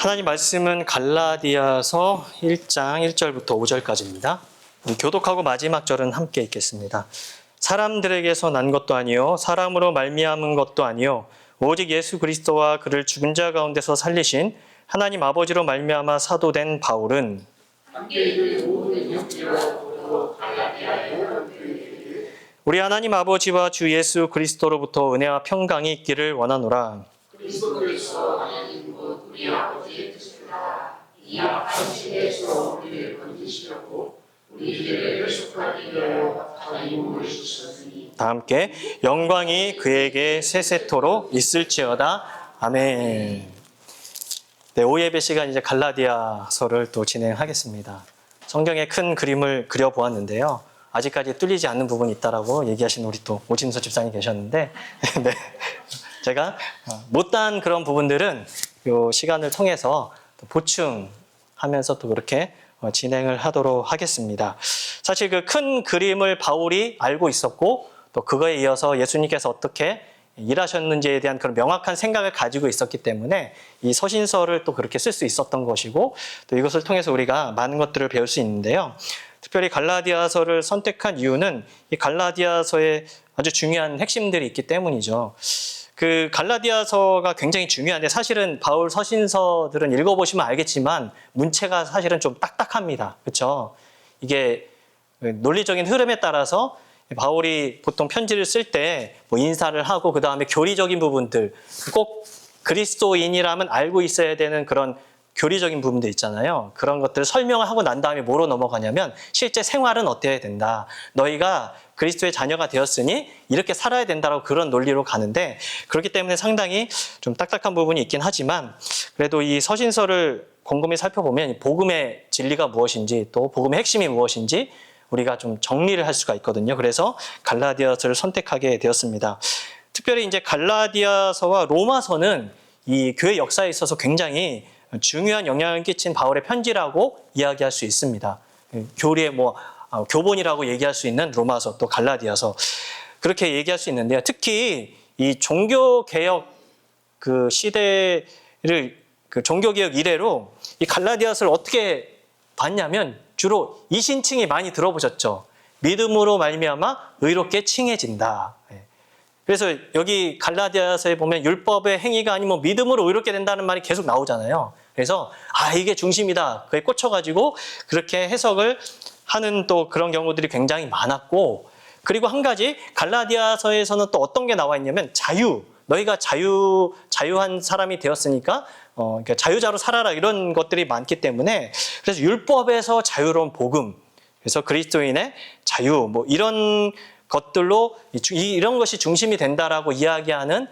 하나님 말씀은 갈라디아서 1장 1절부터 5절까지입니다. 교독하고 마지막 절은 함께 읽겠습니다. 사람들에게서 난 것도 아니요 사람으로 말미암은 것도 아니요 오직 예수 그리스도와 그를 죽은 자 가운데서 살리신 하나님 아버지로 말미암아 사도된 바울은 우리 하나님 아버지와 주 예수 그리스도로부터 은혜와 평강이 있기를 원하노라. 그리스도께서 하나님 곧 우리 아버지의 뜻을 따라 이 악한 시대에서 우리를 건지시려고 우리 죄를 속하게 위하여 자기 몸을 주셨으니 다 함께 영광이 그에게 세세토록 있을지어다. 아멘. 네, 오예배 시간 이제 갈라디아서를 또 진행하겠습니다. 성경의 큰 그림을 그려보았는데요. 아직까지 뚫리지 않는 부분이 있다라고 얘기하신 우리 또 오진서 집사님 계셨는데, 네. 제가 못다한 그런 부분들은 이 시간을 통해서 보충하면서 또 그렇게 진행을 하도록 하겠습니다. 사실 그 큰 그림을 바울이 알고 있었고 또 그거에 이어서 예수님께서 어떻게 일하셨는지에 대한 그런 명확한 생각을 가지고 있었기 때문에 이 서신서를 또 그렇게 쓸 수 있었던 것이고 또 이것을 통해서 우리가 많은 것들을 배울 수 있는데요. 특별히 갈라디아서를 선택한 이유는 이 갈라디아서에 아주 중요한 핵심들이 있기 때문이죠. 그 갈라디아서가 굉장히 중요한데 사실은 바울 서신서들은 읽어보시면 알겠지만 문체가 사실은 좀 딱딱합니다. 그렇죠? 이게 논리적인 흐름에 따라서 바울이 보통 편지를 쓸 때 뭐 인사를 하고 그 다음에 교리적인 부분들 꼭 그리스도인이라면 알고 있어야 되는 그런 교리적인 부분들 있잖아요. 그런 것들을 설명을 하고 난 다음에 뭐로 넘어가냐면 실제 생활은 어때야 된다. 너희가 그리스도의 자녀가 되었으니 이렇게 살아야 된다라고 그런 논리로 가는데 그렇기 때문에 상당히 좀 딱딱한 부분이 있긴 하지만 그래도 이 서신서를 곰곰이 살펴보면 복음의 진리가 무엇인지 또 복음의 핵심이 무엇인지 우리가 좀 정리를 할 수가 있거든요. 그래서 갈라디아서를 선택하게 되었습니다. 특별히 이제 갈라디아서와 로마서는 이 교회 역사에 있어서 굉장히 중요한 영향을 끼친 바울의 편지라고 이야기할 수 있습니다. 교리의 교본이라고 얘기할 수 있는 로마서 또 갈라디아서 그렇게 얘기할 수 있는데요. 특히 이 종교개혁 그 시대를 그 종교개혁 이래로 이 갈라디아서를 어떻게 봤냐면 주로 이신칭이 많이 들어보셨죠. 믿음으로 말미암아 의롭게 칭해진다. 그래서 여기 갈라디아서에 보면 율법의 행위가 아니면 믿음으로 의롭게 된다는 말이 계속 나오잖아요. 그래서 이게 중심이다. 그에 꽂혀가지고 그렇게 해석을 하는 또 그런 경우들이 굉장히 많았고 그리고 한 가지 갈라디아서에서는 또 어떤 게 나와 있냐면 자유. 너희가 자유한 사람이 되었으니까 그러니까 자유자로 살아라 이런 것들이 많기 때문에 그래서 율법에서 자유로운 복음 그래서 그리스도인의 자유 이런 것들로 이런 것이 중심이 된다라고 이야기하는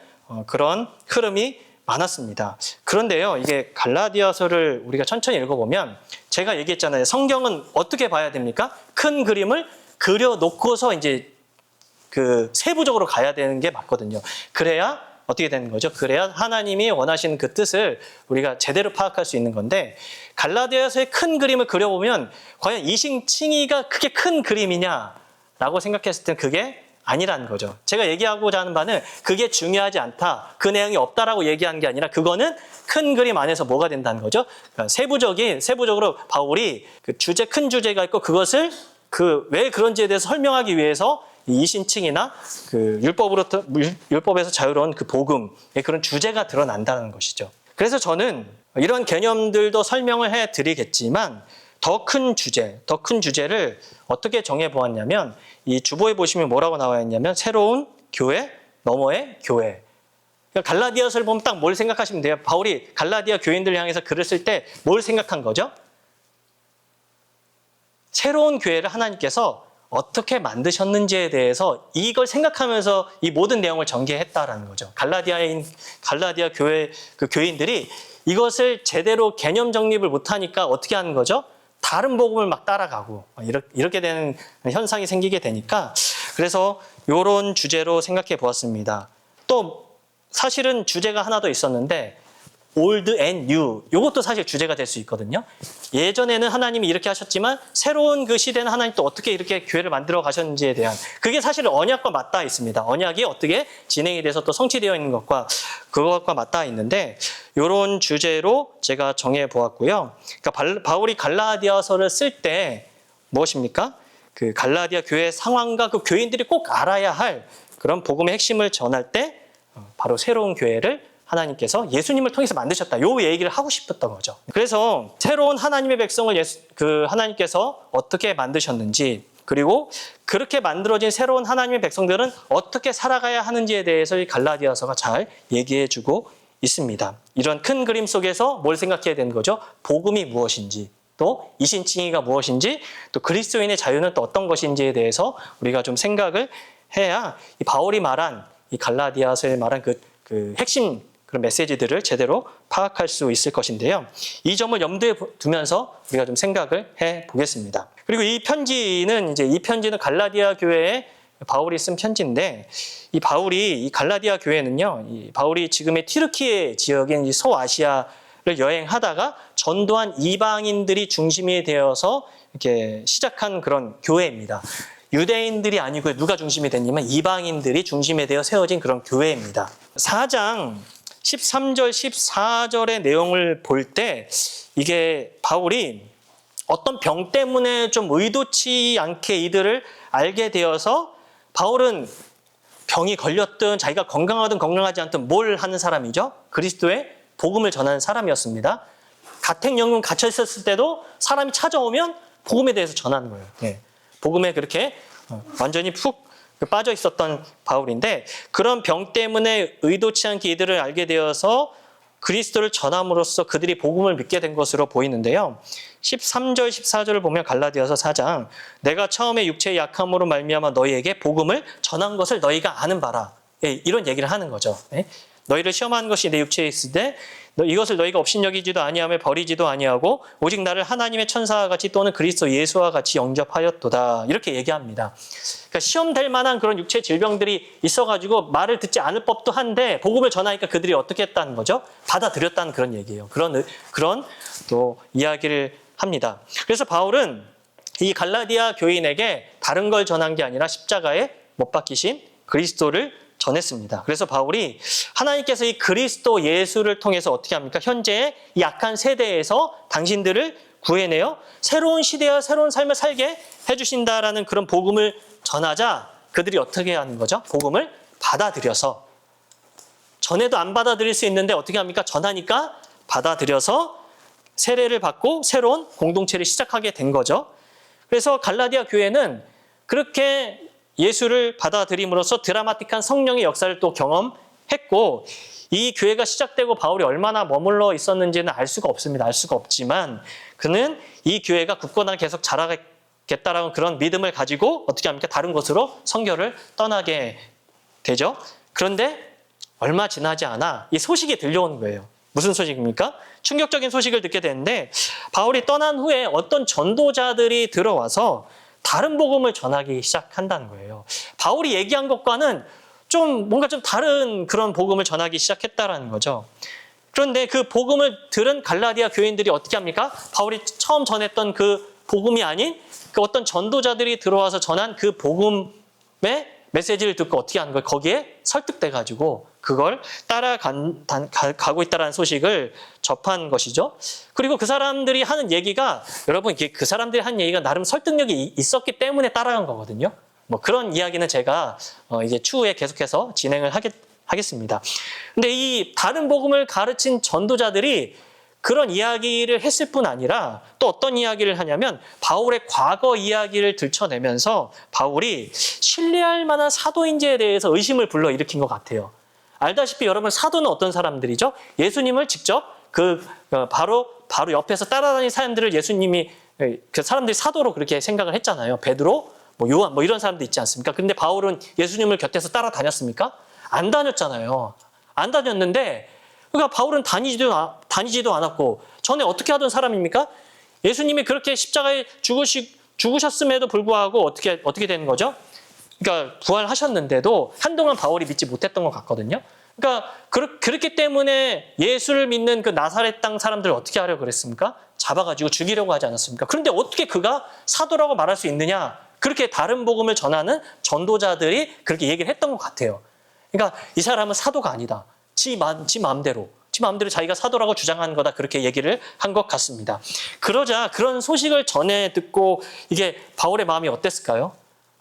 그런 흐름이 많았습니다. 그런데요, 이게 갈라디아서를 우리가 천천히 읽어보면 제가 얘기했잖아요. 성경은 어떻게 봐야 됩니까? 큰 그림을 그려놓고서 이제 그 세부적으로 가야 되는 게 맞거든요. 그래야 어떻게 되는 거죠? 그래야 하나님이 원하시는 그 뜻을 우리가 제대로 파악할 수 있는 건데 갈라디아서의 큰 그림을 그려보면 과연 이신칭의가 그게 큰 그림이냐라고 생각했을 땐 그게 아니라는 거죠. 제가 얘기하고자 하는 바는 그게 중요하지 않다. 그 내용이 없다라고 얘기한 게 아니라 그거는 큰 그림 안에서 뭐가 된다는 거죠? 그러니까 세부적으로 바울이 그 큰 주제가 있고 그것을 왜 그런지에 대해서 설명하기 위해서 이신칭이나 그 율법에서 자유로운 그 복음의 그런 주제가 드러난다는 것이죠. 그래서 저는 이런 개념들도 설명을 해 드리겠지만 더 큰 주제를 어떻게 정해 보았냐면 이 주보에 보시면 뭐라고 나와 있냐면 새로운 교회, 너머의 교회. 그러니까 갈라디아서를 보면 딱 뭘 생각하시면 돼요? 바울이 갈라디아 교인들 향해서 글을 쓸 때 뭘 생각한 거죠? 새로운 교회를 하나님께서 어떻게 만드셨는지에 대해서 이걸 생각하면서 이 모든 내용을 전개했다라는 거죠. 갈라디아 교회 그 교인들이 이것을 제대로 개념 정립을 못하니까 어떻게 하는 거죠? 다른 복음을 막 따라가고 이렇게 되는 현상이 생기게 되니까 그래서 이런 주제로 생각해 보았습니다. 또 사실은 주제가 하나 더 있었는데 old and new. 이것도 사실 주제가 될 수 있거든요. 예전에는 하나님이 이렇게 하셨지만 새로운 그 시대는 하나님 또 어떻게 이렇게 교회를 만들어 가셨는지에 대한 그게 사실 언약과 맞닿아 있습니다. 언약이 어떻게 진행이 돼서 또 성취되어 있는 것과 그것과 맞닿아 있는데 이런 주제로 제가 정해 보았고요. 그러니까 바울이 갈라디아서를 쓸 때 무엇입니까? 그 갈라디아 교회 상황과 그 교인들이 꼭 알아야 할 그런 복음의 핵심을 전할 때 바로 새로운 교회를 하나님께서 예수님을 통해서 만드셨다. 요 얘기를 하고 싶었던 거죠. 그래서 새로운 하나님의 백성을 하나님께서 어떻게 만드셨는지, 그리고 그렇게 만들어진 새로운 하나님의 백성들은 어떻게 살아가야 하는지에 대해서 이 갈라디아서가 잘 얘기해주고 있습니다. 이런 큰 그림 속에서 뭘 생각해야 되는 거죠? 복음이 무엇인지, 또 이신칭의가 무엇인지, 또 그리스도인의 자유는 또 어떤 것인지에 대해서 우리가 좀 생각을 해야 이 바울이 말한 이 갈라디아서에 말한 그 핵심 그런 메시지들을 제대로 파악할 수 있을 것인데요. 이 점을 염두에 두면서 우리가 좀 생각을 해 보겠습니다. 그리고 이 편지는 갈라디아 교회에 바울이 쓴 편지인데 이 갈라디아 교회는요, 이 바울이 지금의 튀르키예 지역인 이 소아시아를 여행하다가 전도한 이방인들이 중심이 되어서 이렇게 시작한 그런 교회입니다. 유대인들이 아니고 누가 중심이 됐냐면 이방인들이 중심이 되어 세워진 그런 교회입니다. 4장 13절, 14절의 내용을 볼 때 이게 바울이 어떤 병 때문에 좀 의도치 않게 이들을 알게 되어서 바울은 병이 걸렸든 자기가 건강하든 건강하지 않든 뭘 하는 사람이죠? 그리스도의 복음을 전하는 사람이었습니다. 가택연금 갇혀 있었을 때도 사람이 찾아오면 복음에 대해서 전하는 거예요. 네. 복음에 그렇게 완전히 푹 빠져 있었던 바울인데 그런 병 때문에 의도치 않게 이들을 알게 되어서 그리스도를 전함으로써 그들이 복음을 믿게 된 것으로 보이는데요. 13절, 14절을 보면 갈라디아서 4장 내가 처음에 육체의 약함으로 말미암아 너희에게 복음을 전한 것을 너희가 아는 바라. 이런 얘기를 하는 거죠. 너희를 시험하는 것이 내 육체에 있을 때 이것을 너희가 업신여기지도 아니하며 버리지도 아니하고 오직 나를 하나님의 천사와 같이 또는 그리스도 예수와 같이 영접하였도다. 이렇게 얘기합니다. 그러니까 시험될 만한 그런 육체 질병들이 있어가지고 말을 듣지 않을 법도 한데 복음을 전하니까 그들이 어떻게 했다는 거죠? 받아들였다는 그런 얘기예요. 그런 또 이야기를 합니다. 그래서 바울은 이 갈라디아 교인에게 다른 걸 전한 게 아니라 십자가에 못 박히신 그리스도를 전했습니다. 그래서 바울이 하나님께서 이 그리스도 예수를 통해서 어떻게 합니까? 현재의 이 약한 세대에서 당신들을 구해내어 새로운 시대와 새로운 삶을 살게 해주신다라는 그런 복음을 전하자 그들이 어떻게 하는 거죠? 복음을 받아들여서 전에도 안 받아들일 수 있는데 어떻게 합니까? 전하니까 받아들여서 세례를 받고 새로운 공동체를 시작하게 된 거죠. 그래서 갈라디아 교회는 그렇게 예수를 받아들임으로써 드라마틱한 성령의 역사를 또 경험했고 이 교회가 시작되고 바울이 얼마나 머물러 있었는지는 알 수가 없습니다. 알 수가 없지만 그는 이 교회가 굳건하게 계속 자라겠다라는 그런 믿음을 가지고 어떻게 합니까? 다른 곳으로 선교를 떠나게 되죠. 그런데 얼마 지나지 않아 이 소식이 들려오는 거예요. 무슨 소식입니까? 충격적인 소식을 듣게 되는데 바울이 떠난 후에 어떤 전도자들이 들어와서 다른 복음을 전하기 시작한다는 거예요. 바울이 얘기한 것과는 뭔가 좀 다른 그런 복음을 전하기 시작했다라는 거죠. 그런데 그 복음을 들은 갈라디아 교인들이 어떻게 합니까? 바울이 처음 전했던 그 복음이 아닌 그 어떤 전도자들이 들어와서 전한 그 복음의 메시지를 듣고 어떻게 하는 거예요? 거기에 설득돼가지고 그걸 따라가고 있다는 소식을 접한 것이죠. 그리고 그 사람들이 하는 얘기가 여러분 그 사람들이 한 얘기가 나름 설득력이 있었기 때문에 따라간 거거든요. 뭐 그런 이야기는 제가 이제 추후에 계속해서 진행을 하겠습니다. 근데 이 다른 복음을 가르친 전도자들이 그런 이야기를 했을 뿐 아니라 또 어떤 이야기를 하냐면 바울의 과거 이야기를 들춰내면서 바울이 신뢰할 만한 사도인지에 대해서 의심을 불러일으킨 것 같아요. 알다시피 여러분 사도는 어떤 사람들이죠? 예수님을 직접 바로 옆에서 따라다니는 사람들을 예수님이 그 사람들이 사도로 그렇게 생각을 했잖아요. 베드로, 요한 이런 사람도 있지 않습니까? 근데 바울은 예수님을 곁에서 따라다녔습니까? 안 다녔잖아요. 안 다녔는데 그러니까 바울은 다니지도 않았고 전에 어떻게 하던 사람입니까? 예수님이 그렇게 십자가에 죽으셨음에도 불구하고 어떻게 되는 거죠? 그러니까 부활하셨는데도 한동안 바울이 믿지 못했던 것 같거든요. 그러니까 그렇기 때문에 예수를 믿는 그 나사렛 땅 사람들을 어떻게 하려고 그랬습니까? 잡아가지고 죽이려고 하지 않았습니까? 그런데 어떻게 그가 사도라고 말할 수 있느냐? 그렇게 다른 복음을 전하는 전도자들이 그렇게 얘기를 했던 것 같아요. 그러니까 이 사람은 사도가 아니다. 지 마음대로 자기가 사도라고 주장하는 거다. 그렇게 얘기를 한 것 같습니다. 그러자 그런 소식을 전해 듣고 이게 바울의 마음이 어땠을까요?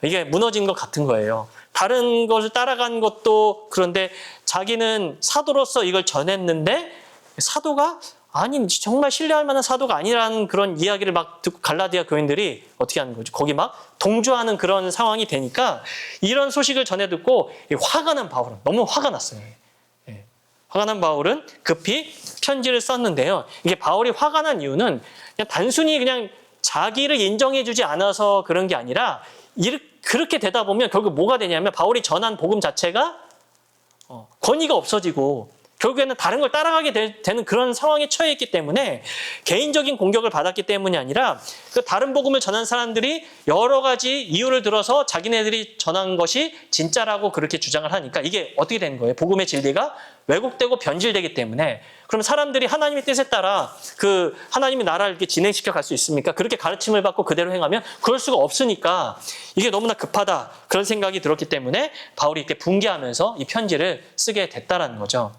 이게 무너진 것 같은 거예요. 다른 것을 따라간 것도 그런데 자기는 사도로서 이걸 전했는데 사도가 아니 정말 신뢰할 만한 사도가 아니라는 그런 이야기를 막 듣고 갈라디아 교인들이 어떻게 하는 거죠? 거기 막 동조하는 그런 상황이 되니까 이런 소식을 전해 듣고 화가 난 바울은 너무 화가 났어요. 화가 난 바울은 급히 편지를 썼는데요. 이게 바울이 화가 난 이유는 그냥 단순히 그냥 자기를 인정해주지 않아서 그런 게 아니라 그렇게 되다 보면 결국 뭐가 되냐면 바울이 전한 복음 자체가 권위가 없어지고 결국에는 다른 걸 따라가게 되는 그런 상황에 처해 있기 때문에 개인적인 공격을 받았기 때문이 아니라 그 다른 복음을 전한 사람들이 여러 가지 이유를 들어서 자기네들이 전한 것이 진짜라고 그렇게 주장을 하니까 이게 어떻게 되는 거예요? 복음의 진리가 왜곡되고 변질되기 때문에 그럼 사람들이 하나님의 뜻에 따라 그 하나님의 나라를 이렇게 진행시켜 갈 수 있습니까? 그렇게 가르침을 받고 그대로 행하면 그럴 수가 없으니까 이게 너무나 급하다 그런 생각이 들었기 때문에 바울이 이렇게 분개하면서 이 편지를 쓰게 됐다라는 거죠.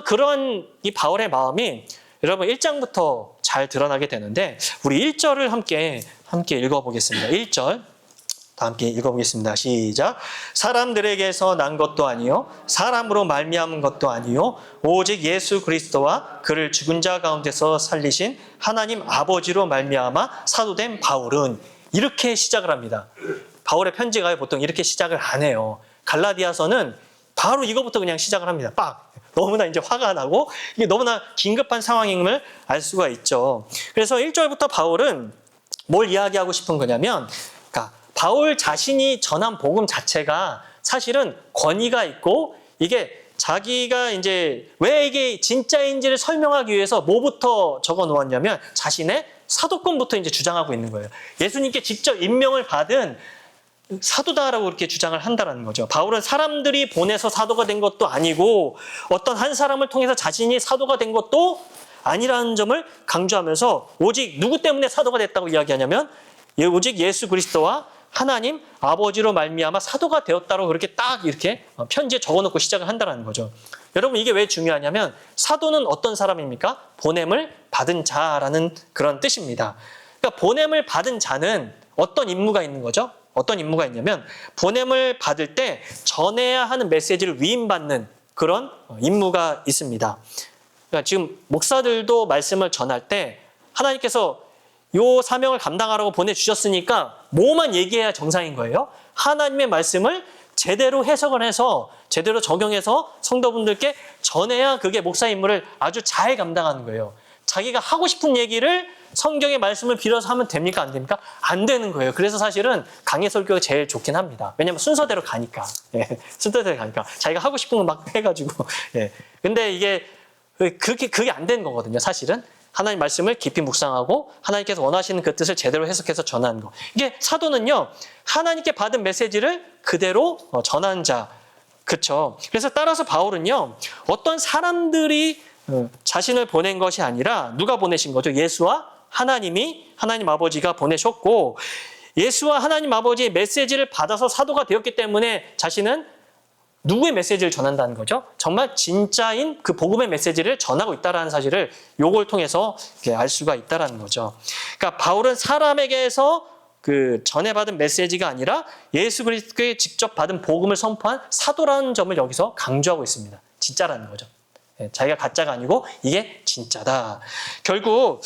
그런 이 바울의 마음이 여러분 1장부터 잘 드러나게 되는데 우리 1절을 함께 읽어보겠습니다. 1절 다 함께 읽어보겠습니다. 시작. 사람들에게서 난 것도 아니요 사람으로 말미암은 것도 아니요 오직 예수 그리스도와 그를 죽은 자 가운데서 살리신 하나님 아버지로 말미암아 사도된 바울은 이렇게 시작을 합니다. 바울의 편지가 보통 이렇게 시작을 안 해요. 갈라디아서는 바로 이거부터 그냥 시작을 합니다. 빡! 너무나 이제 화가 나고 이게 너무나 긴급한 상황임을 알 수가 있죠. 그래서 1절부터 바울은 뭘 이야기하고 싶은 거냐면 그러니까 바울 자신이 전한 복음 자체가 사실은 권위가 있고 이게 자기가 이제 왜 이게 진짜인지를 설명하기 위해서 뭐부터 적어 놓았냐면 자신의 사도권부터 이제 주장하고 있는 거예요. 예수님께 직접 임명을 받은 사도다라고 이렇게 주장을 한다는 거죠. 바울은 사람들이 보내서 사도가 된 것도 아니고 어떤 한 사람을 통해서 자신이 사도가 된 것도 아니라는 점을 강조하면서 오직 누구 때문에 사도가 됐다고 이야기하냐면 오직 예수 그리스도와 하나님 아버지로 말미암아 사도가 되었다고 그렇게 딱 이렇게 편지에 적어놓고 시작을 한다는 거죠. 여러분 이게 왜 중요하냐면 사도는 어떤 사람입니까? 보냄을 받은 자라는 그런 뜻입니다. 그러니까 보냄을 받은 자는 어떤 임무가 있는 거죠? 어떤 임무가 있냐면 보냄을 받을 때 전해야 하는 메시지를 위임받는 그런 임무가 있습니다. 그러니까 지금 목사들도 말씀을 전할 때 하나님께서 요 사명을 감당하라고 보내주셨으니까 뭐만 얘기해야 정상인 거예요? 하나님의 말씀을 제대로 해석을 해서 제대로 적용해서 성도분들께 전해야 그게 목사 임무를 아주 잘 감당하는 거예요. 자기가 하고 싶은 얘기를 성경의 말씀을 빌어서 하면 됩니까? 안 됩니까? 안 되는 거예요. 그래서 사실은 강해 설교가 제일 좋긴 합니다. 왜냐하면 순서대로 가니까. 순서대로 가니까. 자기가 하고 싶은 거 막 해가지고. 근데 이게 그게 안 되는 거거든요. 사실은. 하나님 말씀을 깊이 묵상하고 하나님께서 원하시는 그 뜻을 제대로 해석해서 전하는 거. 이게 사도는요. 하나님께 받은 메시지를 그대로 전하는 자. 그렇죠. 그래서 따라서 바울은요. 어떤 사람들이 자신을 보낸 것이 아니라 누가 보내신 거죠? 예수와 하나님 아버지가 보내셨고 예수와 하나님 아버지의 메시지를 받아서 사도가 되었기 때문에 자신은 누구의 메시지를 전한다는 거죠? 정말 진짜인 그 복음의 메시지를 전하고 있다는 사실을 요걸 통해서 알 수가 있다는 거죠. 그러니까 바울은 사람에게서 그 전해받은 메시지가 아니라 예수 그리스도의 직접 받은 복음을 선포한 사도라는 점을 여기서 강조하고 있습니다. 진짜라는 거죠. 자기가 가짜가 아니고 이게 진짜다. 결국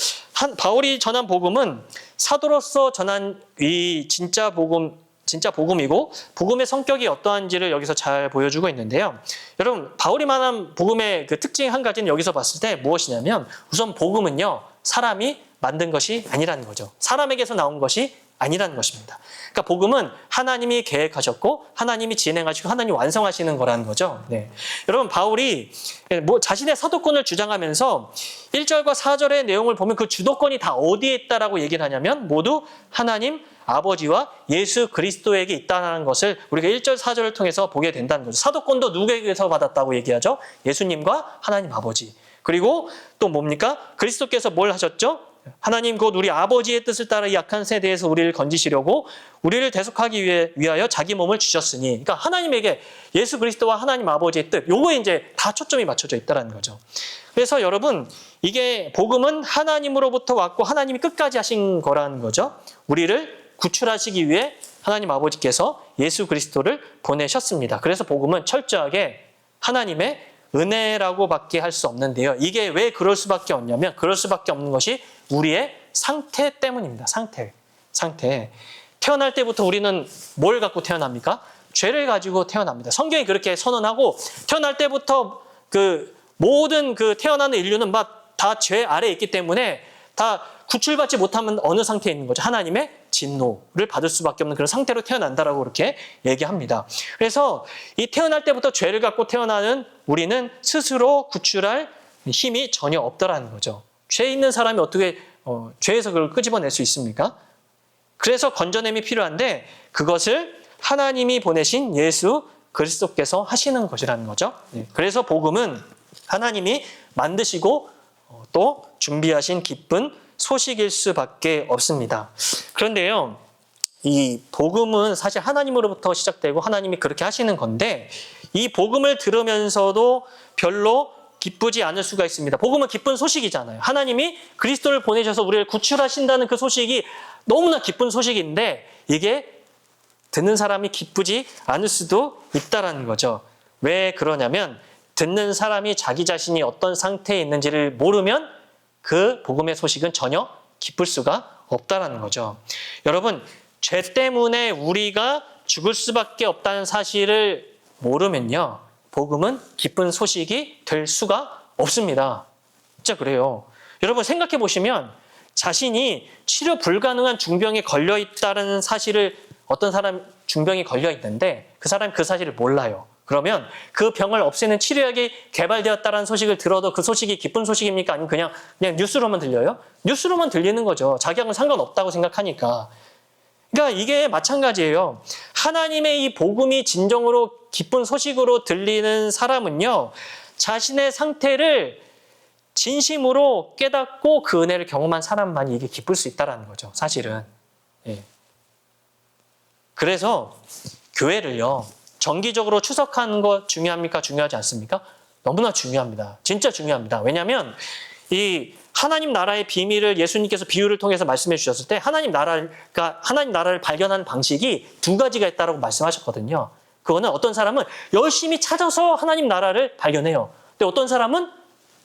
바울이 전한 복음은 사도로서 전한 이 진짜 복음이고 복음의 성격이 어떠한지를 여기서 잘 보여주고 있는데요. 여러분 바울이 말한 복음의 그 특징 한 가지는 여기서 봤을 때 무엇이냐면 우선 복음은요 사람이 만든 것이 아니라는 거죠. 사람에게서 나온 것이 아니라는 것입니다. 그러니까 복음은 하나님이 계획하셨고 하나님이 진행하시고 하나님이 완성하시는 거라는 거죠. 여러분 바울이 자신의 사도권을 주장하면서 1절과 4절의 내용을 보면 그 주도권이 다 어디에 있다라고 얘기를 하냐면 모두 하나님 아버지와 예수 그리스도에게 있다는 것을 우리가 1절, 4절을 통해서 보게 된다는 거죠. 사도권도 누구에게서 받았다고 얘기하죠? 예수님과 하나님 아버지. 그리고 또 뭡니까? 그리스도께서 뭘 하셨죠? 하나님 곧 우리 아버지의 뜻을 따라 이 악한 세대에서 우리를 건지시려고 우리를 대속하기 위하여 자기 몸을 주셨으니, 그러니까 하나님에게 예수 그리스도와 하나님 아버지의 뜻, 요거에 이제 다 초점이 맞춰져 있다는 거죠. 그래서 여러분, 이게 복음은 하나님으로부터 왔고 하나님이 끝까지 하신 거라는 거죠. 우리를 구출하시기 위해 하나님 아버지께서 예수 그리스도를 보내셨습니다. 그래서 복음은 철저하게 하나님의 은혜라고 밖에 할 수 없는데요. 이게 왜 그럴 수밖에 없냐면, 그럴 수밖에 없는 것이 우리의 상태 때문입니다. 상태. 태어날 때부터 우리는 뭘 갖고 태어납니까? 죄를 가지고 태어납니다. 성경이 그렇게 선언하고, 태어날 때부터 모든 태어나는 인류는 막 다 죄 아래에 있기 때문에 다 구출받지 못하면 어느 상태에 있는 거죠? 하나님의 진노를 받을 수밖에 없는 그런 상태로 태어난다라고 그렇게 얘기합니다. 그래서 이 태어날 때부터 죄를 갖고 태어나는 우리는 스스로 구출할 힘이 전혀 없다라는 거죠. 죄 있는 사람이 어떻게 죄에서 그걸 끄집어낼 수 있습니까? 그래서 건져냄이 필요한데, 그것을 하나님이 보내신 예수 그리스도께서 하시는 것이라는 거죠. 그래서 복음은 하나님이 만드시고 또 준비하신 기쁜 소식일 수밖에 없습니다. 그런데요, 이 복음은 사실 하나님으로부터 시작되고 하나님이 그렇게 하시는 건데, 이 복음을 들으면서도 별로 기쁘지 않을 수가 있습니다. 복음은 기쁜 소식이잖아요. 하나님이 그리스도를 보내셔서 우리를 구출하신다는 그 소식이 너무나 기쁜 소식인데, 이게 듣는 사람이 기쁘지 않을 수도 있다라는 거죠. 왜 그러냐면, 듣는 사람이 자기 자신이 어떤 상태에 있는지를 모르면 그 복음의 소식은 전혀 기쁠 수가 없다라는 거죠. 여러분, 죄 때문에 우리가 죽을 수밖에 없다는 사실을 모르면요, 복음은 기쁜 소식이 될 수가 없습니다. 진짜 그래요. 여러분 생각해 보시면, 자신이 치료 불가능한 중병에 걸려 있다는 사실을, 어떤 사람 중병이 걸려 있는데 그 사람이 그 사실을 몰라요. 그러면 그 병을 없애는 치료약이 개발되었다는 소식을 들어도 그 소식이 기쁜 소식입니까? 아니면 그냥 뉴스로만 들려요? 뉴스로만 들리는 거죠. 자기하고는 상관없다고 생각하니까. 그러니까 이게 마찬가지예요. 하나님의 이 복음이 진정으로 기쁜 소식으로 들리는 사람은요, 자신의 상태를 진심으로 깨닫고 그 은혜를 경험한 사람만이 이게 기쁠 수 있다는 거죠. 사실은. 그래서 교회를요, 정기적으로 추석하는 거 중요합니까? 중요하지 않습니까? 너무나 중요합니다. 진짜 중요합니다. 왜냐하면 이 하나님 나라의 비밀을 예수님께서 비유를 통해서 말씀해 주셨을 때, 하나님 나라를 발견하는 방식이 두 가지가 있다고 말씀하셨거든요. 그거는 어떤 사람은 열심히 찾아서 하나님 나라를 발견해요. 근데 어떤 사람은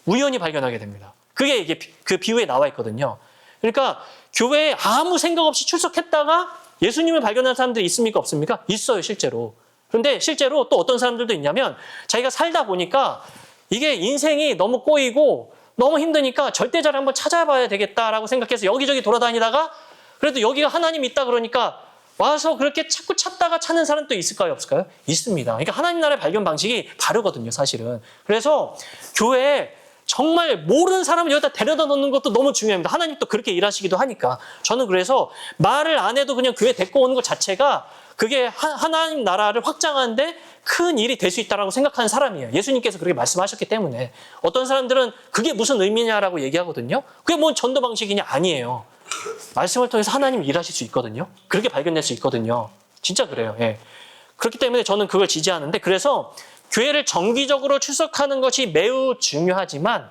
우연히 발견하게 됩니다. 그게 이게 그 비유에 나와 있거든요. 그러니까 교회에 아무 생각 없이 출석했다가 예수님을 발견한 사람들이 있습니까? 없습니까? 있어요, 실제로. 그런데 실제로 또 어떤 사람들도 있냐면, 자기가 살다 보니까 이게 인생이 너무 꼬이고 너무 힘드니까 절대자를 한번 찾아봐야 되겠다라고 생각해서 여기저기 돌아다니다가, 그래도 여기가 하나님 있다 그러니까 와서 그렇게 자꾸 찾다가 찾는 사람도 있을까요? 없을까요? 있습니다. 그러니까 하나님 나라의 발견 방식이 다르거든요, 사실은. 그래서 교회에 정말 모르는 사람을 여기다 데려다 놓는 것도 너무 중요합니다. 하나님 또 그렇게 일하시기도 하니까. 저는 그래서 말을 안 해도 그냥 교회 데리고 오는 것 자체가 그게 하나님 나라를 확장하는데 큰 일이 될 수 있다고 생각하는 사람이에요. 예수님께서 그렇게 말씀하셨기 때문에. 어떤 사람들은 그게 무슨 의미냐라고 얘기하거든요. 그게 뭔 전도 방식이냐? 아니에요. 말씀을 통해서 하나님 일하실 수 있거든요. 그렇게 발견될 수 있거든요. 진짜 그래요. 그렇기 때문에 저는 그걸 지지하는데, 그래서 교회를 정기적으로 출석하는 것이 매우 중요하지만,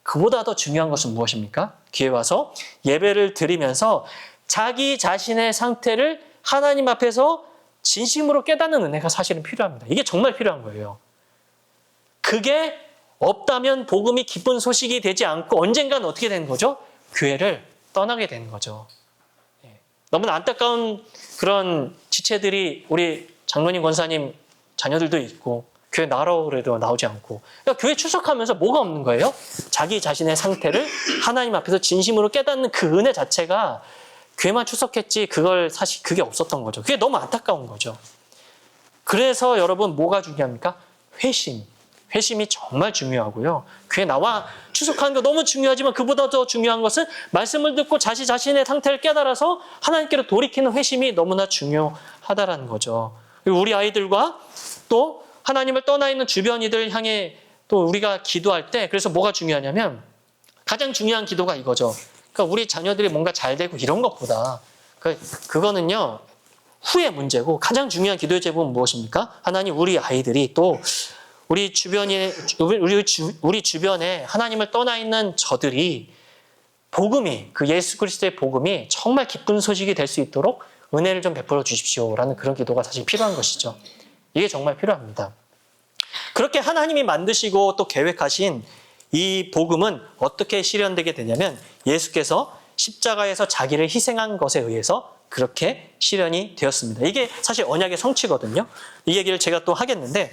그보다 더 중요한 것은 무엇입니까? 교회 와서 예배를 드리면서 자기 자신의 상태를 하나님 앞에서 진심으로 깨닫는 은혜가 사실은 필요합니다. 이게 정말 필요한 거예요. 그게 없다면 복음이 기쁜 소식이 되지 않고 언젠가는 어떻게 되는 거죠? 교회를 떠나게 되는 거죠. 너무나 안타까운 그런 지체들이 우리 장로님, 권사님 자녀들도 있고, 교회 나라고 그래도 나오지 않고. 그러니까 교회 출석하면서 뭐가 없는 거예요? 자기 자신의 상태를 하나님 앞에서 진심으로 깨닫는 그 은혜 자체가, 교회만 출석했지 그걸 사실 그게 없었던 거죠. 그게 너무 안타까운 거죠. 그래서 여러분 뭐가 중요합니까? 회심. 회심이 정말 중요하고요. 교회 나와 추석하는 거 너무 중요하지만 그보다 더 중요한 것은 말씀을 듣고 자신의 상태를 깨달아서 하나님께로 돌이키는 회심이 너무나 중요하다라는 거죠. 그리고 우리 아이들과 또 하나님을 떠나 있는 주변이들 향해 또 우리가 기도할 때 그래서 뭐가 중요하냐면 가장 중요한 기도가 이거죠. 그러니까 우리 자녀들이 뭔가 잘 되고 이런 것보다 그거는요 후의 문제고 가장 중요한 기도의 제목은 무엇입니까? 하나님 우리 아이들이 또 우리 주변에 하나님을 떠나 있는 저들이 복음이 그 예수 그리스도의 복음이 정말 기쁜 소식이 될 수 있도록 은혜를 좀 베풀어 주십시오라는 그런 기도가 사실 필요한 것이죠. 이게 정말 필요합니다. 그렇게 하나님이 만드시고 또 계획하신 이 복음은 어떻게 실현되게 되냐면 예수께서 십자가에서 자기를 희생한 것에 의해서 그렇게 실현이 되었습니다. 이게 사실 언약의 성취거든요. 이 얘기를 제가 또 하겠는데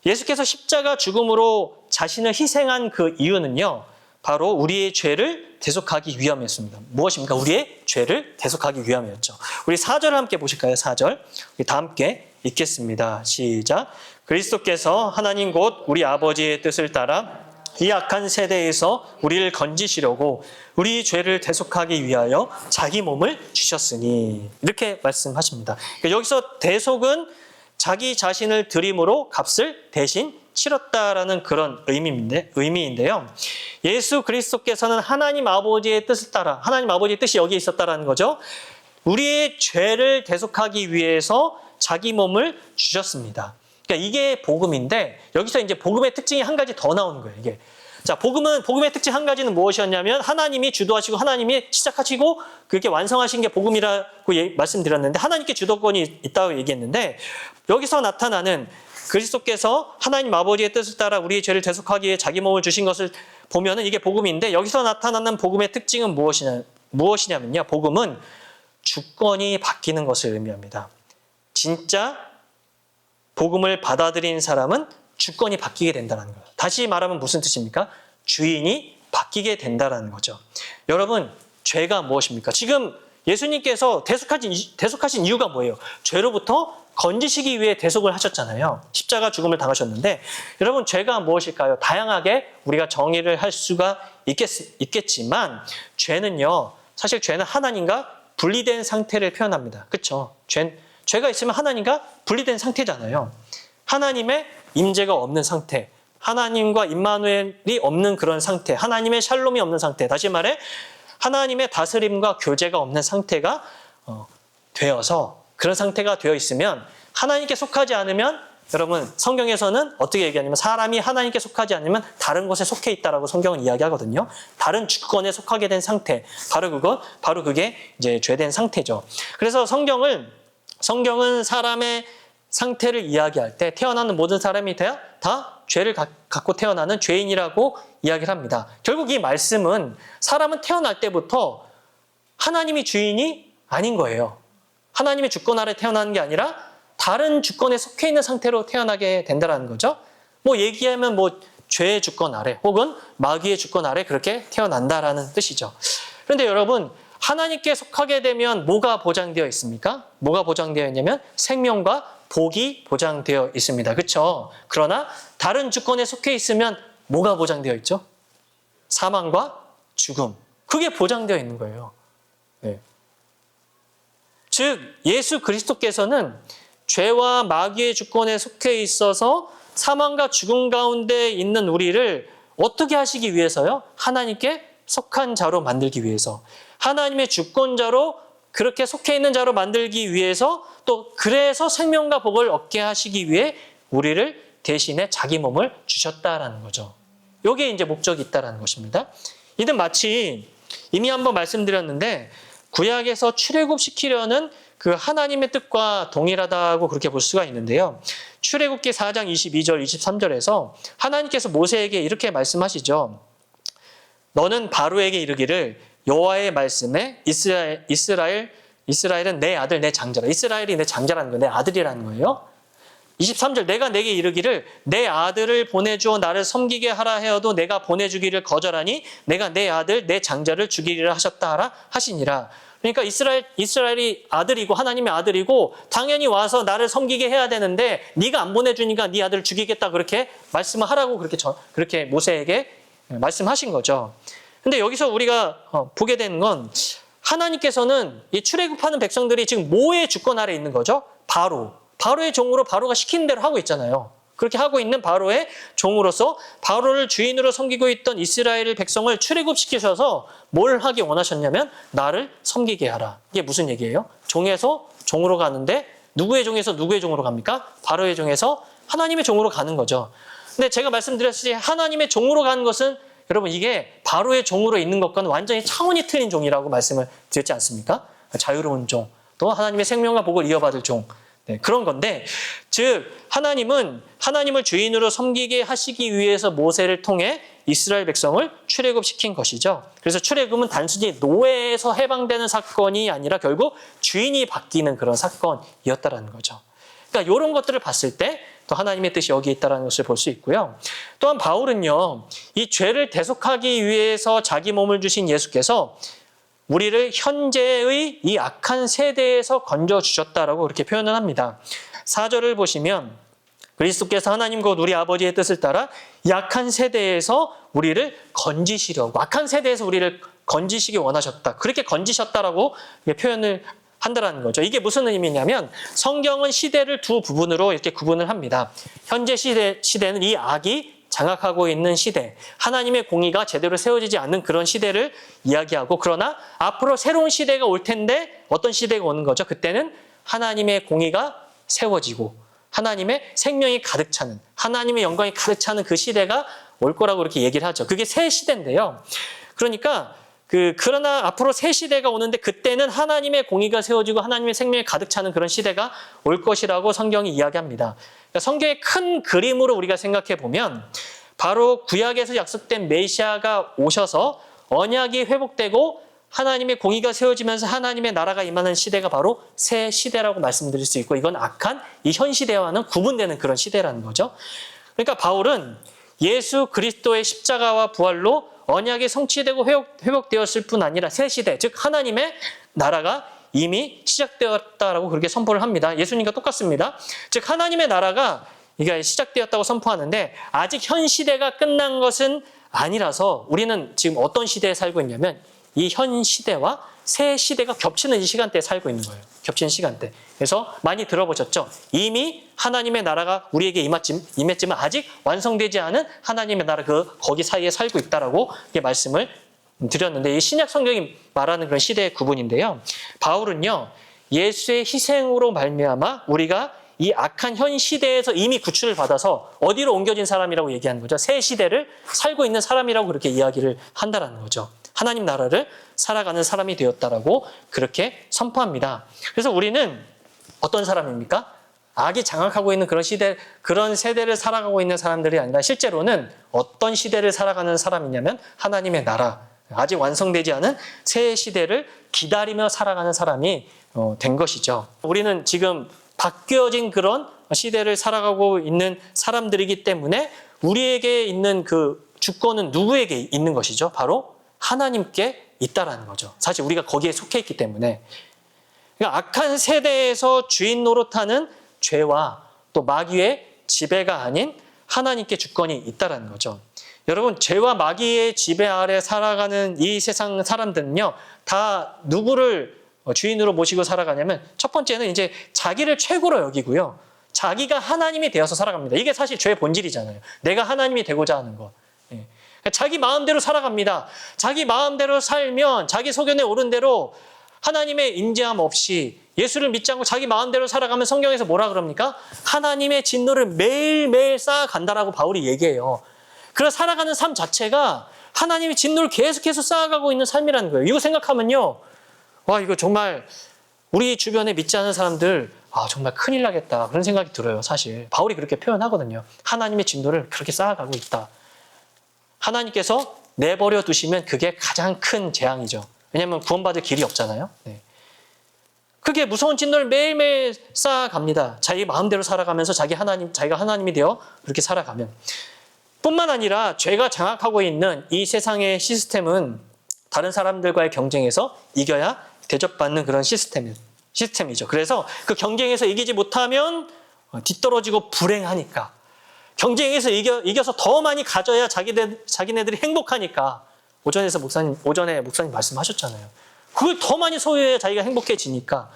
예수께서 십자가 죽음으로 자신을 희생한 그 이유는요. 바로 우리의 죄를 대속하기 위함이었습니다. 무엇입니까? 우리의 죄를 대속하기 위함이었죠. 우리 4절을 함께 보실까요? 4절. 우리 다 함께 읽겠습니다. 시작. 그리스도께서 하나님 곧 우리 아버지의 뜻을 따라 이 악한 세대에서 우리를 건지시려고 우리 죄를 대속하기 위하여 자기 몸을 주셨으니 이렇게 말씀하십니다. 그러니까 여기서 대속은 자기 자신을 드림으로 값을 대신 치렀다라는 그런 의미인데요. 예수 그리스도께서는 하나님 아버지의 뜻을 따라 하나님 아버지의 뜻이 여기에 있었다라는 거죠. 우리의 죄를 대속하기 위해서 자기 몸을 주셨습니다. 그러니까 이게 복음인데 여기서 이제 복음의 특징이 한 가지 더 나오는 거예요. 이게 자 복음의 특징 한 가지는 무엇이었냐면 하나님이 주도하시고 하나님이 시작하시고 그렇게 완성하신 게 복음이라고 말씀드렸는데 하나님께 주도권이 있다고 얘기했는데 여기서 나타나는 그리스도께서 하나님 아버지의 뜻을 따라 우리의 죄를 대속하기 위해 자기 몸을 주신 것을 보면은 이게 복음인데 여기서 나타나는 복음의 특징은 무엇이냐면요. 복음은 주권이 바뀌는 것을 의미합니다. 진짜 복음을 받아들인 사람은 주권이 바뀌게 된다는 거예요. 다시 말하면 무슨 뜻입니까? 주인이 바뀌게 된다는 거죠. 여러분, 죄가 무엇입니까? 지금 예수님께서 대속하신 이유가 뭐예요? 죄로부터 건지시기 위해 대속을 하셨잖아요. 십자가 죽음을 당하셨는데 여러분 죄가 무엇일까요? 다양하게 우리가 정의를 할 수가 있겠지만 죄는요. 사실 죄는 하나님과 분리된 상태를 표현합니다. 그렇죠? 죄가 있으면 하나님과 분리된 상태잖아요. 하나님의 임재가 없는 상태, 하나님과 임마누엘이 없는 그런 상태, 하나님의 샬롬이 없는 상태, 다시 말해 하나님의 다스림과 교제가 없는 상태가 되어서 그런 상태가 되어 있으면 하나님께 속하지 않으면 여러분 성경에서는 어떻게 얘기하냐면 사람이 하나님께 속하지 않으면 다른 곳에 속해 있다라고 성경은 이야기하거든요. 다른 주권에 속하게 된 상태, 바로 그게 이제 죄된 상태죠. 그래서 성경은 사람의 상태를 이야기할 때 태어나는 모든 사람이 다 죄를 갖고 태어나는 죄인이라고 이야기를 합니다. 결국 이 말씀은 사람은 태어날 때부터 하나님이 주인이 아닌 거예요. 하나님의 주권 아래 태어나는 게 아니라 다른 주권에 속해 있는 상태로 태어나게 된다는 거죠. 얘기하면 죄의 주권 아래 혹은 마귀의 주권 아래 그렇게 태어난다라는 뜻이죠. 그런데 여러분 하나님께 속하게 되면 뭐가 보장되어 있습니까? 뭐가 보장되어 있냐면 생명과 복이 보장되어 있습니다. 그렇죠? 그러나 다른 주권에 속해 있으면 뭐가 보장되어 있죠? 사망과 죽음. 그게 보장되어 있는 거예요. 네. 즉 예수 그리스도께서는 죄와 마귀의 주권에 속해 있어서 사망과 죽음 가운데 있는 우리를 어떻게 하시기 위해서요? 하나님께 속한 자로 만들기 위해서. 하나님의 주권자로 그렇게 속해 있는 자로 만들기 위해서 또 그래서 생명과 복을 얻게 하시기 위해 우리를 대신에 자기 몸을 주셨다라는 거죠. 이게 이제 목적이 있다라는 것입니다. 이는 마치 이미 한번 말씀드렸는데 구약에서 출애굽시키려는 그 하나님의 뜻과 동일하다고 그렇게 볼 수가 있는데요. 출애굽기 4장 22절 23절에서 하나님께서 모세에게 이렇게 말씀하시죠. 너는 바로에게 이르기를 여호와의 말씀에 이스라엘은 내 아들 내 장자라. 이스라엘이 내 장자라는 거예요. 내 아들이라는 거예요. 23절 내가 내게 이르기를 내 아들을 보내주어 나를 섬기게 하라 하여도 내가 보내주기를 거절하니 내가 내 아들 내 장자를 죽이리라 하셨다 하라 하시니라. 그러니까 이스라엘이 아들이고 하나님의 아들이고 당연히 와서 나를 섬기게 해야 되는데 네가 안 보내주니까 네 아들을 죽이겠다 그렇게 말씀을 하라고 그렇게 모세에게 말씀하신 거죠. 근데 여기서 우리가 보게 되는 건 하나님께서는 이 출애굽하는 백성들이 지금 뭐의 주권 아래 있는 거죠? 바로의 종으로 바로가 시키는 대로 하고 있잖아요. 그렇게 하고 있는 바로의 종으로서 바로를 주인으로 섬기고 있던 이스라엘 백성을 출애굽시키셔서 뭘 하기 원하셨냐면 나를 섬기게 하라. 이게 무슨 얘기예요? 종에서 종으로 가는데 누구의 종에서 누구의 종으로 갑니까? 바로의 종에서 하나님의 종으로 가는 거죠. 근데 제가 말씀드렸듯이 하나님의 종으로 가는 것은 여러분 이게 바로의 종으로 있는 것과는 완전히 차원이 틀린 종이라고 말씀을 드렸지 않습니까? 자유로운 종, 또 하나님의 생명과 복을 이어받을 종. 그런 건데, 즉 하나님은 하나님을 주인으로 섬기게 하시기 위해서 모세를 통해 이스라엘 백성을 출애굽시킨 것이죠. 그래서 출애굽은 단순히 노예에서 해방되는 사건이 아니라 결국 주인이 바뀌는 그런 사건이었다라는 거죠. 그러니까 이런 것들을 봤을 때 또 하나님의 뜻이 여기 있다는 것을 볼 수 있고요. 또한 바울은요, 이 죄를 대속하기 위해서 자기 몸을 주신 예수께서 우리를 현재의 이 악한 세대에서 건져주셨다라고 그렇게 표현을 합니다. 4절을 보시면 그리스도께서 하나님 곧 우리 아버지의 뜻을 따라 이 악한 세대에서 우리를 건지시려고, 악한 세대에서 우리를 건지시기 원하셨다. 그렇게 건지셨다라고 표현을 한다라는 거죠. 이게 무슨 의미냐면 성경은 시대를 두 부분으로 이렇게 구분을 합니다. 현재 시대는 이 악이 장악하고 있는 시대, 하나님의 공의가 제대로 세워지지 않는 그런 시대를 이야기하고, 그러나 앞으로 새로운 시대가 올 텐데 어떤 시대가 오는 거죠? 그때는 하나님의 공의가 세워지고 하나님의 생명이 가득 차는, 하나님의 영광이 가득 차는 그 시대가 올 거라고 이렇게 얘기를 하죠. 그게 새 시대인데요. 그러니까 그러나 앞으로 새 시대가 오는데 그때는 하나님의 공의가 세워지고 하나님의 생명이 가득 차는 그런 시대가 올 것이라고 성경이 이야기합니다. 그러니까 성경의 큰 그림으로 우리가 생각해 보면 바로 구약에서 약속된 메시아가 오셔서 언약이 회복되고 하나님의 공의가 세워지면서 하나님의 나라가 임하는 시대가 바로 새 시대라고 말씀드릴 수 있고, 이건 악한 이 현 시대와는 구분되는 그런 시대라는 거죠. 그러니까 바울은 예수 그리스도의 십자가와 부활로 언약이 성취되고 회복되었을 뿐 아니라 새 시대, 즉 하나님의 나라가 이미 시작되었다라고 그렇게 선포를 합니다. 예수님과 똑같습니다. 즉 하나님의 나라가 이게 시작되었다고 선포하는데 아직 현 시대가 끝난 것은 아니라서 우리는 지금 어떤 시대에 살고 있냐면 이 현 시대와 새 시대가 겹치는 이 시간대에 살고 있는 거예요. 겹치는 시간대. 그래서 많이 들어보셨죠? 이미 하나님의 나라가 우리에게 임했지만 아직 완성되지 않은 하나님의 나라 거기 사이에 살고 있다라고 말씀을 드렸는데, 이 신약 성경이 말하는 그런 시대의 구분인데요. 바울은요, 예수의 희생으로 말미암아 우리가 이 악한 현 시대에서 이미 구출을 받아서 어디로 옮겨진 사람이라고 얘기하는 거죠? 새 시대를 살고 있는 사람이라고 그렇게 이야기를 한다라는 거죠. 하나님 나라를 살아가는 사람이 되었다라고 그렇게 선포합니다. 그래서 우리는 어떤 사람입니까? 악이 장악하고 있는 그런 시대, 그런 세대를 살아가고 있는 사람들이 아니라 실제로는 어떤 시대를 살아가는 사람이냐면 하나님의 나라, 아직 완성되지 않은 새 시대를 기다리며 살아가는 사람이 된 것이죠. 우리는 지금 바뀌어진 그런 시대를 살아가고 있는 사람들이기 때문에 우리에게 있는 그 주권은 누구에게 있는 것이죠? 바로 하나님께 있다라는 거죠. 사실 우리가 거기에 속해 있기 때문에. 그러니까 악한 세대에서 주인 노릇하는 죄와 또 마귀의 지배가 아닌 하나님께 주권이 있다라는 거죠. 여러분, 죄와 마귀의 지배 아래 살아가는 이 세상 사람들은요, 다 누구를 주인으로 모시고 살아가냐면 첫 번째는 이제 자기를 최고로 여기고요. 자기가 하나님이 되어서 살아갑니다. 이게 사실 죄의 본질이잖아요. 내가 하나님이 되고자 하는 것. 자기 마음대로 살아갑니다. 자기 마음대로 살면 자기 소견에 오른 대로 하나님의 인지함 없이 예수를 믿지 않고 자기 마음대로 살아가면 성경에서 뭐라 그럽니까? 하나님의 진노를 매일매일 쌓아간다라고 바울이 얘기해요. 그래서 살아가는 삶 자체가 하나님의 진노를 계속해서 쌓아가고 있는 삶이라는 거예요. 이거 생각하면요, 와, 이거 정말 우리 주변에 믿지 않는 사람들 정말 큰일 나겠다 그런 생각이 들어요. 사실 바울이 그렇게 표현하거든요. 하나님의 진노를 그렇게 쌓아가고 있다. 하나님께서 내버려 두시면 그게 가장 큰 재앙이죠. 왜냐하면 구원받을 길이 없잖아요. 네. 그게 무서운 진노를 매일매일 쌓아갑니다. 자기 마음대로 살아가면서 자기가 하나님이 되어 그렇게 살아가면. 뿐만 아니라 죄가 장악하고 있는 이 세상의 시스템은 다른 사람들과의 경쟁에서 이겨야 대접받는 그런 시스템이죠. 그래서 그 경쟁에서 이기지 못하면 뒤떨어지고 불행하니까 경쟁에서 이겨서 더 많이 가져야 자기네들이 행복하니까 오전에 목사님 말씀하셨잖아요. 그걸 더 많이 소유해야 자기가 행복해지니까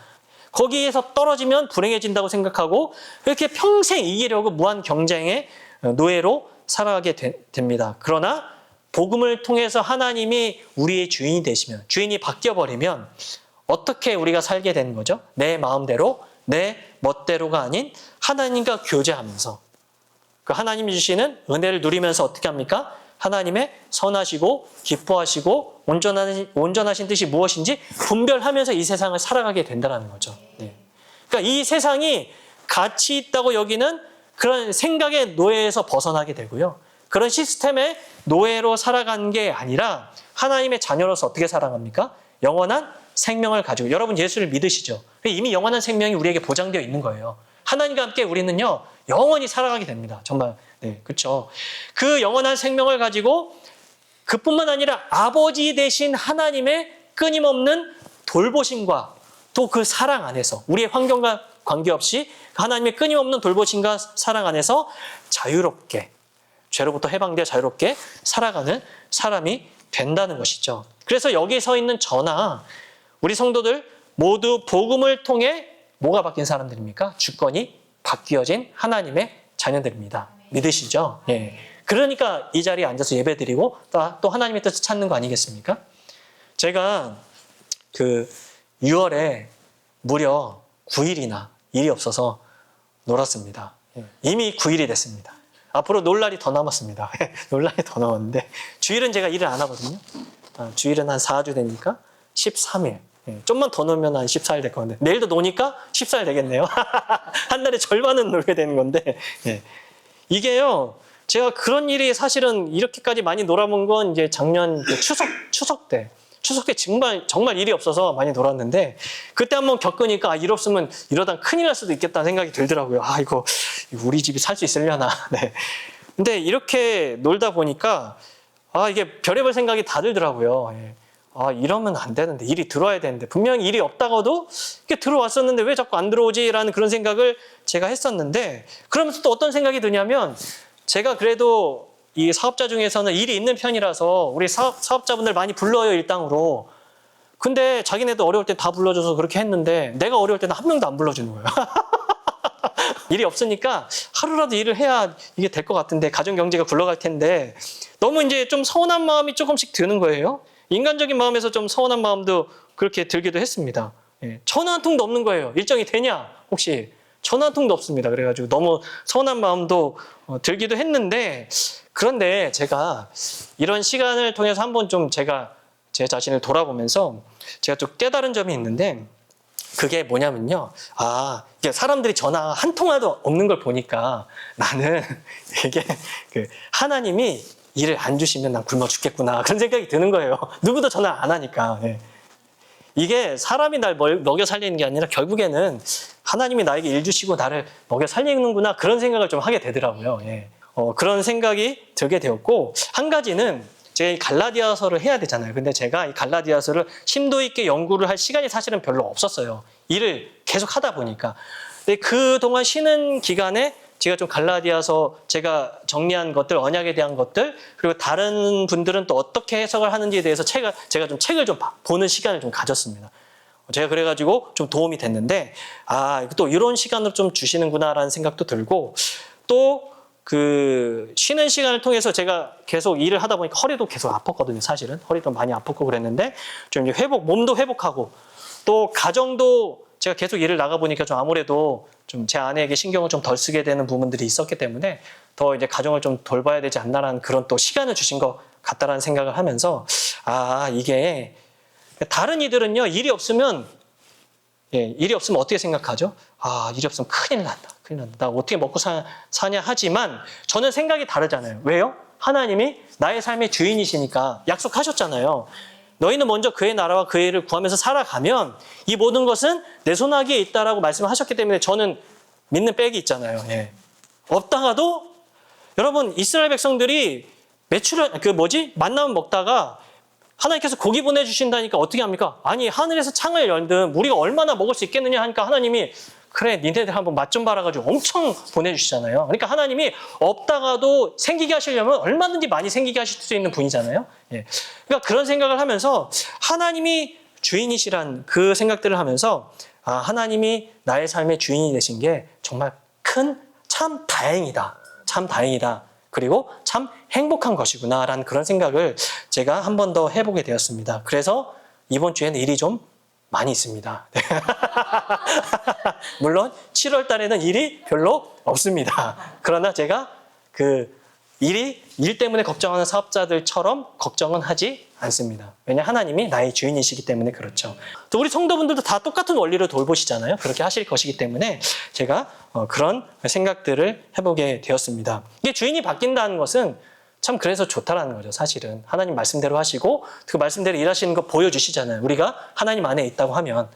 거기에서 떨어지면 불행해진다고 생각하고 이렇게 평생 이기려고 무한 경쟁의 노예로 살아가게 됩니다. 그러나 복음을 통해서 하나님이 우리의 주인이 되시면, 주인이 바뀌어버리면 어떻게 우리가 살게 되는 거죠? 내 마음대로, 내 멋대로가 아닌 하나님과 교제하면서 그 하나님이 주시는 은혜를 누리면서 어떻게 합니까? 하나님의 선하시고 기뻐하시고 온전하신 뜻이 무엇인지 분별하면서 이 세상을 살아가게 된다는 거죠. 네. 그러니까 이 세상이 가치 있다고 여기는 그런 생각의 노예에서 벗어나게 되고요. 그런 시스템의 노예로 살아간 게 아니라 하나님의 자녀로서 어떻게 살아갑니까? 영원한 생명을 가지고. 여러분 예수를 믿으시죠? 이미 영원한 생명이 우리에게 보장되어 있는 거예요. 하나님과 함께 우리는요 영원히 살아가게 됩니다. 정말 네, 그렇죠. 그 영원한 생명을 가지고 그뿐만 아니라 아버지 되신 하나님의 끊임없는 돌보심과 또 그 사랑 안에서 우리의 환경과 관계없이 하나님의 끊임없는 돌보심과 사랑 안에서 자유롭게 죄로부터 해방되어 자유롭게 살아가는 사람이 된다는 것이죠. 그래서 여기 서 있는 저나 우리 성도들 모두 복음을 통해 뭐가 바뀐 사람들입니까? 주권이 바뀌어진 하나님의 자녀들입니다. 믿으시죠? 예. 그러니까 이 자리에 앉아서 예배드리고 또 하나님의 뜻을 찾는 거 아니겠습니까? 제가 그 6월에 무려 9일이나 일이 없어서 놀았습니다. 예. 이미 9일이 됐습니다. 앞으로 놀 날이 더 남았습니다. 놀 날이 더 남았는데 주일은 제가 일을 안 하거든요. 주일은 한 4주 되니까 13일. 예, 좀만 더 놀면 한 14일 될 건데 내일도 노니까 14일 되겠네요. 한 달에 절반은 놀게 되는 건데 예. 이게요 제가 그런 일이 사실은 이렇게까지 많이 놀아본 건 이제 작년 추석 때 정말 일이 없어서 많이 놀았는데 그때 한번 겪으니까 일 없으면 이러다 큰일 날 수도 있겠다는 생각이 들더라고요. 이거 우리 집이 살 수 있으려나. 네. 근데 이렇게 놀다 보니까 이게 별의별 생각이 다 들더라고요. 예. 이러면 안 되는데 일이 들어와야 되는데 분명히 일이 없다가도 이게 들어왔었는데 왜 자꾸 안 들어오지라는 그런 생각을 제가 했었는데 그러면서 또 어떤 생각이 드냐면 제가 그래도 이 사업자 중에서는 일이 있는 편이라서 우리 사업자분들 많이 불러요 일당으로. 근데 자기네도 어려울 때 다 불러줘서 그렇게 했는데 내가 어려울 때는 한 명도 안 불러주는 거예요. 일이 없으니까 하루라도 일을 해야 이게 될 것 같은데 가정 경제가 굴러갈 텐데 너무 이제 좀 서운한 마음이 조금씩 드는 거예요. 인간적인 마음에서 좀 서운한 마음도 그렇게 들기도 했습니다. 예, 전화 한 통도 없는 거예요. 일정이 되냐? 혹시 전화 한 통도 없습니다. 그래가지고 너무 서운한 마음도 들기도 했는데 그런데 제가 이런 시간을 통해서 한번 좀 제가 제 자신을 돌아보면서 제가 좀 깨달은 점이 있는데 그게 뭐냐면요. 이게 사람들이 전화 한 통화도 없는 걸 보니까 나는 이게 하나님이 일을 안 주시면 난 굶어 죽겠구나 그런 생각이 드는 거예요. 누구도 전화 안 하니까. 예. 이게 사람이 날 먹여 살리는 게 아니라 결국에는 하나님이 나에게 일 주시고 나를 먹여 살리는구나 그런 생각을 좀 하게 되더라고요. 예. 그런 생각이 들게 되었고 한 가지는 제가 이 갈라디아서를 해야 되잖아요. 근데 제가 이 갈라디아서를 심도 있게 연구를 할 시간이 사실은 별로 없었어요. 일을 계속 하다 보니까. 근데 그동안 쉬는 기간에 제가 좀 갈라디아서 제가 정리한 것들, 언약에 대한 것들, 그리고 다른 분들은 또 어떻게 해석을 하는지에 대해서 제가 좀 책을 좀 보는 시간을 좀 가졌습니다. 제가 그래가지고 좀 도움이 됐는데, 또 이런 시간으로 좀 주시는구나라는 생각도 들고, 또 쉬는 시간을 통해서 제가 계속 일을 하다 보니까 허리도 계속 아팠거든요, 사실은. 허리도 많이 아팠고 그랬는데, 좀 이제 몸도 회복하고, 또 가정도 제가 계속 일을 나가보니까 좀 아무래도 좀 제 아내에게 신경을 좀 덜 쓰게 되는 부분들이 있었기 때문에 더 이제 가정을 좀 돌봐야 되지 않나라는 그런 또 시간을 주신 것 같다라는 생각을 하면서 이게 다른 이들은요 일이 없으면 어떻게 생각하죠? 일이 없으면 큰일 난다. 나 어떻게 먹고 사냐 하지만 저는 생각이 다르잖아요. 왜요? 하나님이 나의 삶의 주인이시니까 약속하셨잖아요. 너희는 먼저 그의 나라와 그의 일을 구하면서 살아가면 이 모든 것은 내 손아귀에 있다라고 말씀하셨기 때문에 저는 믿는 백이 있잖아요. 예. 없다가도 여러분 이스라엘 백성들이 만나면 먹다가 하나님께서 고기 보내주신다니까 어떻게 합니까? 아니 하늘에서 창을 열든 우리가 얼마나 먹을 수 있겠느냐 하니까 하나님이 그래 니네들 한번 맛 좀 봐라가지고 엄청 보내주시잖아요. 그러니까 하나님이 없다가도 생기게 하시려면 얼마든지 많이 생기게 하실 수 있는 분이잖아요. 예. 그러니까 그런 생각을 하면서 하나님이 주인이시란 그 생각들을 하면서 하나님이 나의 삶의 주인이 되신 게 정말 참 다행이다. 참 다행이다. 그리고 참 행복한 것이구나라는 그런 생각을 제가 한 번 더 해보게 되었습니다. 그래서 이번 주에는 일이 좀 많이 있습니다. 물론 7월 달에는 일이 별로 없습니다. 그러나 제가 일 때문에 걱정하는 사업자들처럼 걱정은 하지 않습니다. 왜냐 하나님이 나의 주인이시기 때문에 그렇죠. 또 우리 성도분들도 다 똑같은 원리로 돌보시잖아요. 그렇게 하실 것이기 때문에 제가 그런 생각들을 해보게 되었습니다. 이게 주인이 바뀐다는 것은 참 그래서 좋다라는 거죠. 사실은 하나님 말씀대로 하시고 그 말씀대로 일하시는 거 보여주시잖아요. 우리가 하나님 안에 있다고 하면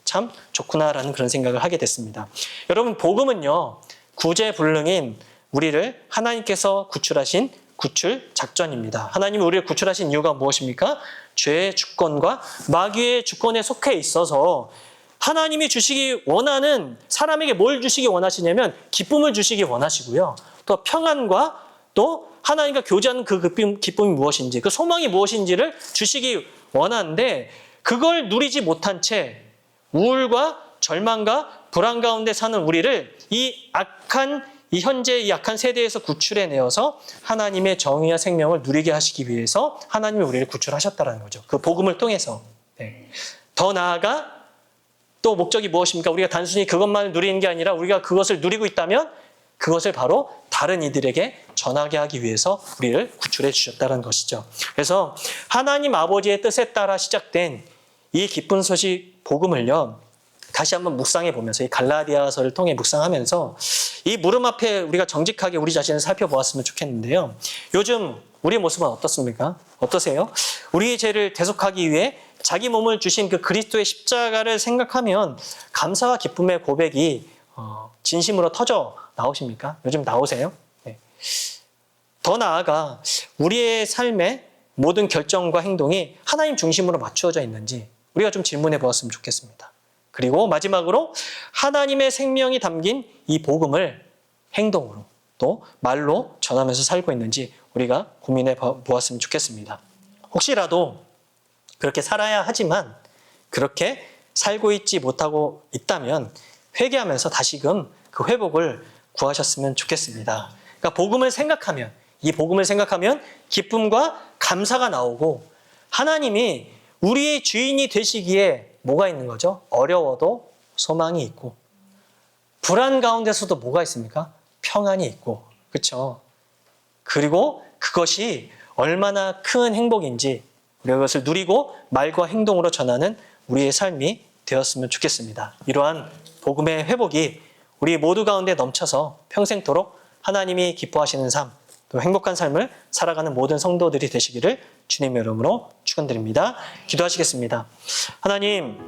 참 좋구나라는 그런 생각을 하게 됐습니다. 여러분 복음은요 구제불능인 우리를 하나님께서 구출하신 구출 작전입니다. 하나님이 우리를 구출하신 이유가 무엇입니까? 죄의 주권과 마귀의 주권에 속해 있어서 하나님이 주시기 원하는 사람에게 뭘 주시기 원하시냐면 기쁨을 주시기 원하시고요. 또 평안과 또 하나님과 교제하는 그 기쁨이 무엇인지 그 소망이 무엇인지를 주시기 원하는데 그걸 누리지 못한 채 우울과 절망과 불안 가운데 사는 우리를 이 현재 이 악한 세대에서 구출해내어서 하나님의 정의와 생명을 누리게 하시기 위해서 하나님이 우리를 구출하셨다는 거죠. 그 복음을 통해서. 더 나아가 또 목적이 무엇입니까? 우리가 단순히 그것만 누리는 게 아니라 우리가 그것을 누리고 있다면 그것을 바로 다른 이들에게 전하게 하기 위해서 우리를 구출해 주셨다는 것이죠. 그래서 하나님 아버지의 뜻에 따라 시작된 이 기쁜 소식 복음을요. 다시 한번 묵상해 보면서 이 갈라디아서를 통해 묵상하면서 이 무릎 앞에 우리가 정직하게 우리 자신을 살펴보았으면 좋겠는데요. 요즘 우리의 모습은 어떻습니까? 어떠세요? 우리의 죄를 대속하기 위해 자기 몸을 주신 그 그리스도의 십자가를 생각하면 감사와 기쁨의 고백이 진심으로 터져 나오십니까? 요즘 나오세요? 더 나아가 우리의 삶의 모든 결정과 행동이 하나님 중심으로 맞추어져 있는지 우리가 좀 질문해 보았으면 좋겠습니다. 그리고 마지막으로 하나님의 생명이 담긴 이 복음을 행동으로 또 말로 전하면서 살고 있는지 우리가 고민해 보았으면 좋겠습니다. 혹시라도 그렇게 살아야 하지만 그렇게 살고 있지 못하고 있다면 회개하면서 다시금 그 회복을 구하셨으면 좋겠습니다. 그러니까 이 복음을 생각하면 기쁨과 감사가 나오고 하나님이 우리의 주인이 되시기에 뭐가 있는 거죠? 어려워도 소망이 있고 불안 가운데서도 뭐가 있습니까? 평안이 있고 그렇죠? 그리고 그것이 얼마나 큰 행복인지 우리가 그것을 누리고 말과 행동으로 전하는 우리의 삶이 되었으면 좋겠습니다. 이러한 복음의 회복이 우리 모두 가운데 넘쳐서 평생토록 하나님이 기뻐하시는 삶, 또 행복한 삶을 살아가는 모든 성도들이 되시기를 주님의 이름으로 축원드립니다. 기도하시겠습니다. 하나님,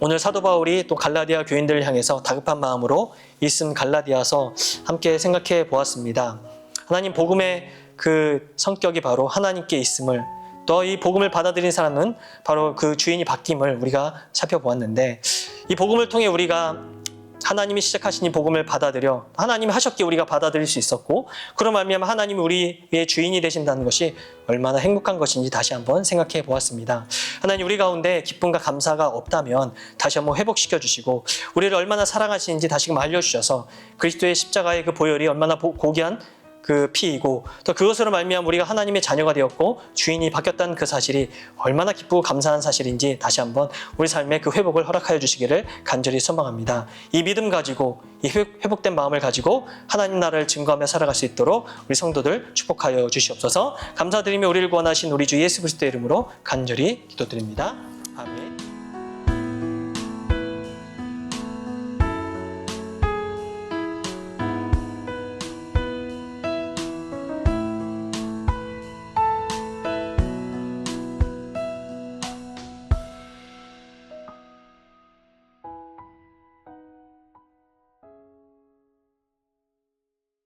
오늘 사도 바울이 또 갈라디아 교인들을 향해서 다급한 마음으로 읽은 갈라디아서 함께 생각해 보았습니다. 하나님 복음의 그 성격이 바로 하나님께 있음을 또 이 복음을 받아들인 사람은 바로 그 주인이 바뀜을 우리가 살펴보았는데 이 복음을 통해 우리가 하나님이 시작하신 이 복음을 받아들여 하나님이 하셨기에 우리가 받아들일 수 있었고 그런 말미암아 하나님이 우리의 주인이 되신다는 것이 얼마나 행복한 것인지 다시 한번 생각해 보았습니다. 하나님 우리 가운데 기쁨과 감사가 없다면 다시 한번 회복시켜 주시고 우리를 얼마나 사랑하시는지 다시금 알려주셔서 그리스도의 십자가의 그 보혈이 얼마나 고귀한 그 피이고 또 그것으로 말미암아 우리가 하나님의 자녀가 되었고 주인이 바뀌었다는 그 사실이 얼마나 기쁘고 감사한 사실인지 다시 한번 우리 삶의 그 회복을 허락하여 주시기를 간절히 소망합니다. 이 믿음 가지고 이 회복된 마음을 가지고 하나님 나라를 증거하며 살아갈 수 있도록 우리 성도들 축복하여 주시옵소서. 감사드리며 우리를 구원하신 우리 주 예수 그리스도의 이름으로 간절히 기도드립니다.